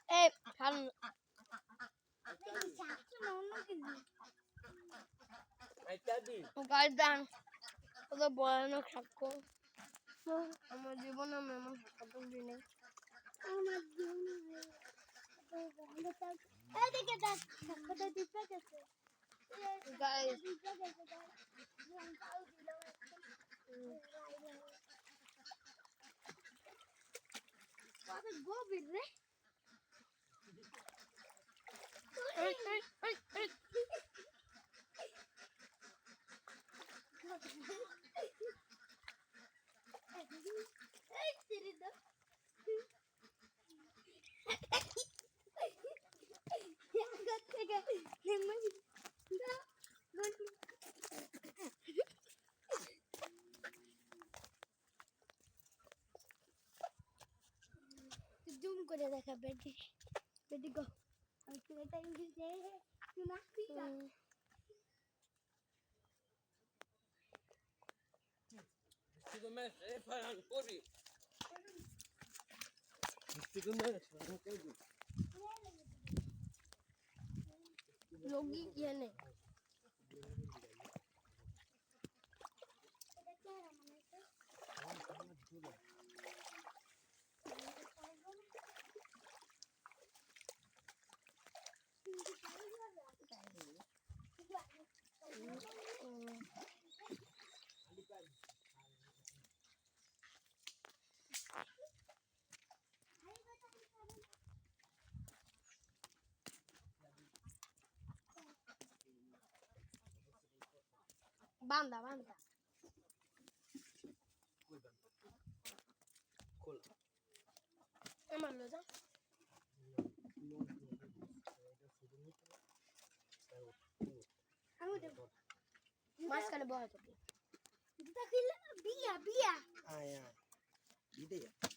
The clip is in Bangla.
এই খান গাইদান কত ভয়ানক সাক্ষ্য আমার জীবনে আমি এমন সাক্ষ্য দিই আমার জীবনে এদিকে দেখ সাক্ষ্যটা দিতে গেছে গাইস দিতে গেছে কত গভীর রে জুম করে দেখা বেটি বেটি গো আমি এটা ইংলিশ দে তুই মারবি না Sigo mais é falando corri. Sigo mais falando corri. लोगी क्या ने बांधा बांधा खोल मान लो जा मास्क करने बहुत होती है बिया बिया आया ये दे